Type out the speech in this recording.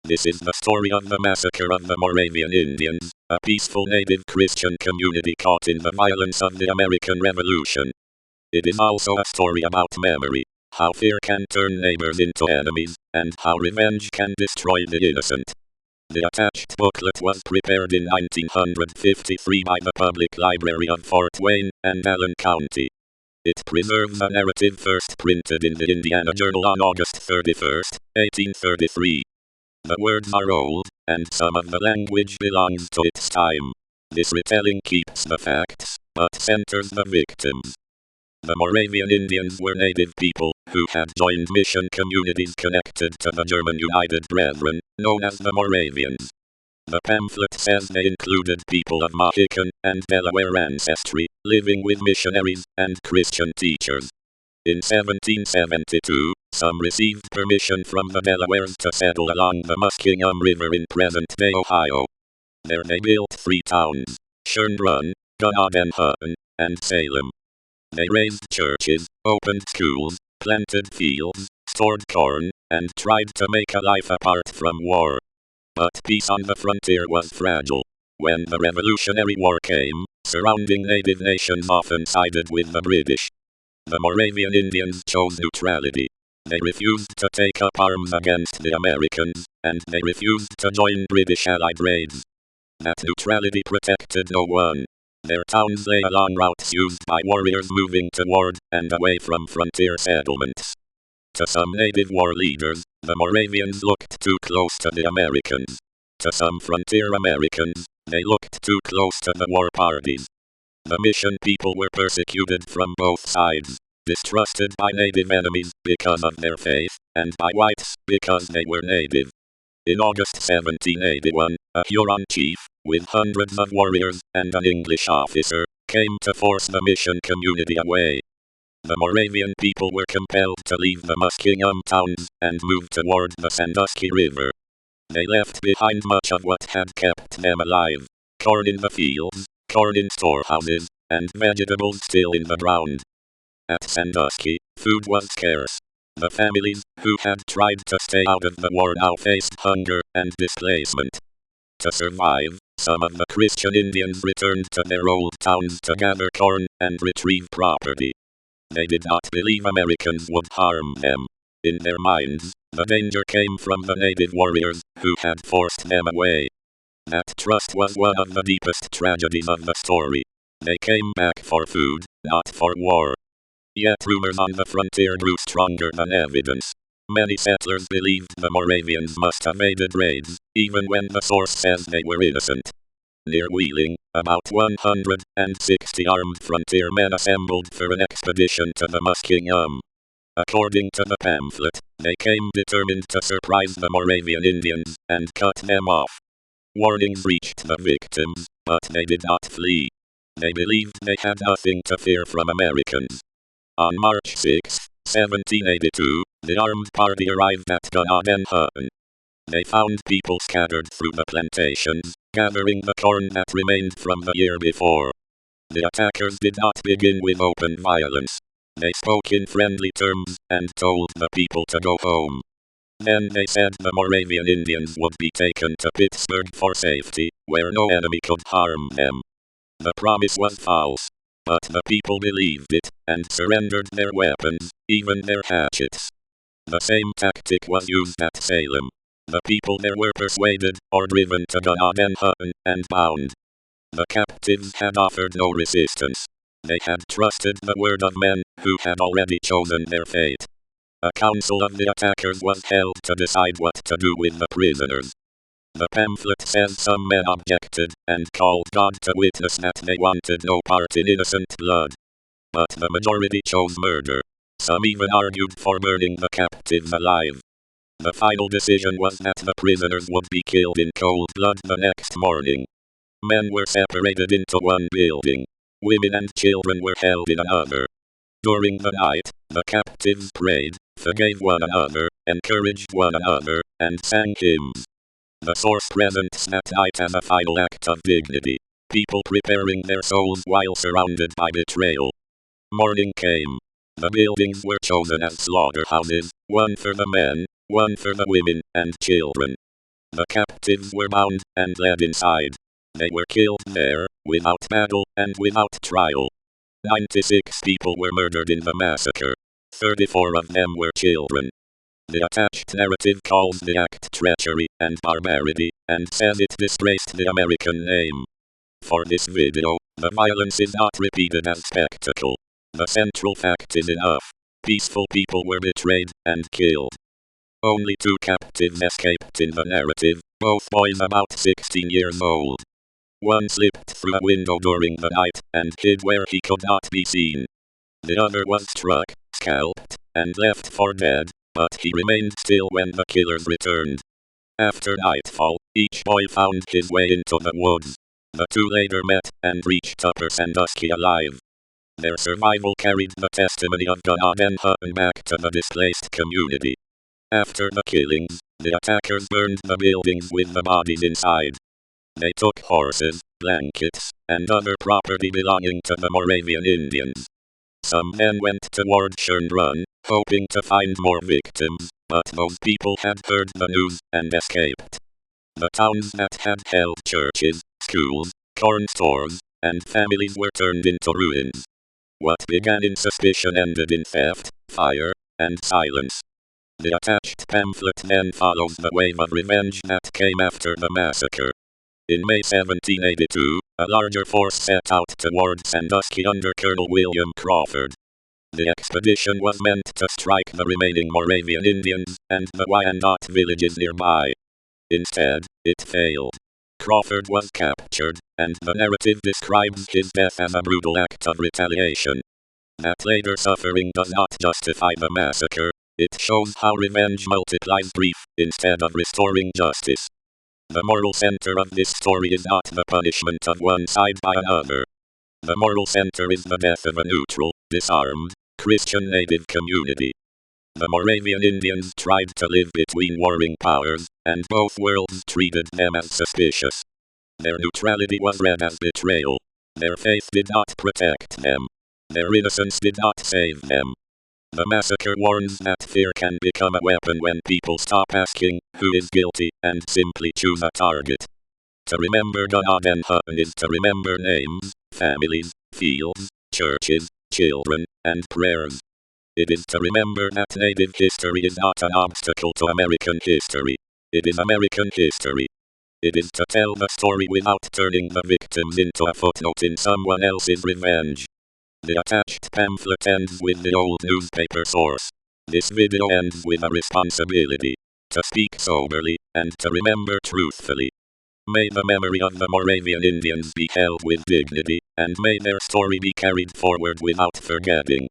This is the story of the massacre of the Moravian Indians, a peaceful native Christian community caught in the violence of the American Revolution. It is also a story about memory, how fear can turn neighbors into enemies, and how revenge can destroy the innocent. The attached booklet was prepared in 1953 by the Public Library of Fort Wayne and Allen County. It preserves a narrative first printed in the Indiana Journal on August 31, 1833. The words are old, and some of the language belongs to its time. This retelling keeps the facts, but centers the victims. The Moravian Indians were native people, who had joined mission communities connected to the German United Brethren, known as the Moravians. The pamphlet says they included people of Mohican and Delaware ancestry, living with missionaries and Christian teachers. In 1772, some received permission from the Delawares to settle along the Muskingum River in present-day Ohio. There they built 3 towns, Churn Run, Gunnadenhutton, and Salem. They raised churches, opened schools, planted fields, stored corn, and tried to make a life apart from war. But peace on the frontier was fragile. When the Revolutionary War came, surrounding native nations often sided with the British. The Moravian Indians chose neutrality. They refused to take up arms against the Americans, and they refused to join British Allied raids. That neutrality protected no one. Their towns lay along routes used by warriors moving toward and away from frontier settlements. To some native war leaders, the Moravians looked too close to the Americans. To some frontier Americans, they looked too close to the war parties. The mission people were persecuted from both sides, distrusted by native enemies because of their faith, and by whites because they were native. In August 1781, a Huron chief, with hundreds of warriors and an English officer, came to force the mission community away. The Moravian people were compelled to leave the Muskingum towns and move toward the Sandusky River. They left behind much of what had kept them alive: corn in the fields, corn in storehouses, and vegetables still in the ground. At Sandusky, food was scarce. The families, who had tried to stay out of the war, now faced hunger and displacement. To survive, some of the Christian Indians returned to their old towns to gather corn and retrieve property. They did not believe Americans would harm them. In their minds, the danger came from the native warriors, who had forced them away. That trust was one of the deepest tragedies of the story. They came back for food, not for war. Yet rumors on the frontier grew stronger than evidence. Many settlers believed the Moravians must have aided raids, even when the source says they were innocent. Near Wheeling, about 160 armed frontier men assembled for an expedition to the Muskingum. According to the pamphlet, they came determined to surprise the Moravian Indians and cut them off. Warnings reached the victims, but they did not flee. They believed they had nothing to fear from Americans. On March 6, 1782, the armed party arrived at Gunnadenhutton. They found people scattered through the plantations, gathering the corn that remained from the year before. The attackers did not begin with open violence. They spoke in friendly terms and told the people to go home. Then they said the Moravian Indians would be taken to Pittsburgh for safety, where no enemy could harm them. The promise was false, but the people believed it, and surrendered their weapons, even their hatchets. The same tactic was used at Salem. The people there were persuaded, or driven to Gunnadenhutton, and bound. The captives had offered no resistance. They had trusted the word of men, who had already chosen their fate. A council of the attackers was held to decide what to do with the prisoners. The pamphlet says some men objected, and called God to witness that they wanted no part in innocent blood. But the majority chose murder. Some even argued for burning the captives alive. The final decision was that the prisoners would be killed in cold blood the next morning. Men were separated into one building. Women and children were held in another. During the night, the captives prayed, forgave one another, encouraged one another, and sang hymns. The source presents that night as a final act of dignity, people preparing their souls while surrounded by betrayal. Morning came. The buildings were chosen as slaughterhouses, one for the men, one for the women and children. The captives were bound and led inside. They were killed there, without battle and without trial. 96 people were murdered in the massacre. 34 of them were children. The attached narrative calls the act treachery and barbarity, and says it disgraced the American name. For this video, the violence is not repeated as spectacle. The central fact is enough. Peaceful people were betrayed and killed. Only 2 captives escaped in the narrative, both boys about 16 years old. One slipped through a window during the night and hid where he could not be seen. The other was struck, scalped, and left for dead, but he remained still when the killers returned. After nightfall, each boy found his way into the woods. The 2 later met and reached Upper Sandusky alive. Their survival carried the testimony of God and Hutton back to the displaced community. After the killings, the attackers burned the buildings with the bodies inside. They took horses, blankets, and other property belonging to the Moravian Indians. Some men went toward Churn Run, hoping to find more victims, but those people had heard the news and escaped. The towns that had held churches, schools, corn stores, and families were turned into ruins. What began in suspicion ended in theft, fire, and silence. The attached pamphlet then follows the wave of revenge that came after the massacre. In May 1782, a larger force set out toward Sandusky under Colonel William Crawford. The expedition was meant to strike the remaining Moravian Indians and the Wyandot villages nearby. Instead, it failed. Crawford was captured, and the narrative describes his death as a brutal act of retaliation. That later suffering does not justify the massacre. It shows how revenge multiplies grief instead of restoring justice. The moral center of this story is not the punishment of one side by another. The moral center is the death of a neutral, disarmed, Christian native community. The Moravian Indians tried to live between warring powers, and both worlds treated them as suspicious. Their neutrality was read as betrayal. Their faith did not protect them. Their innocence did not save them. The massacre warns that fear can become a weapon when people stop asking, who is guilty, and simply choose a target. To remember God and Hutton is to remember names, families, fields, churches, children, and prayers. It is to remember that Native history is not an obstacle to American history. It is American history. It is to tell the story without turning the victims into a footnote in someone else's revenge. The attached pamphlet ends with the old newspaper source. This video ends with a responsibility to speak soberly and to remember truthfully. May the memory of the Moravian Indians be held with dignity, and may their story be carried forward without forgetting.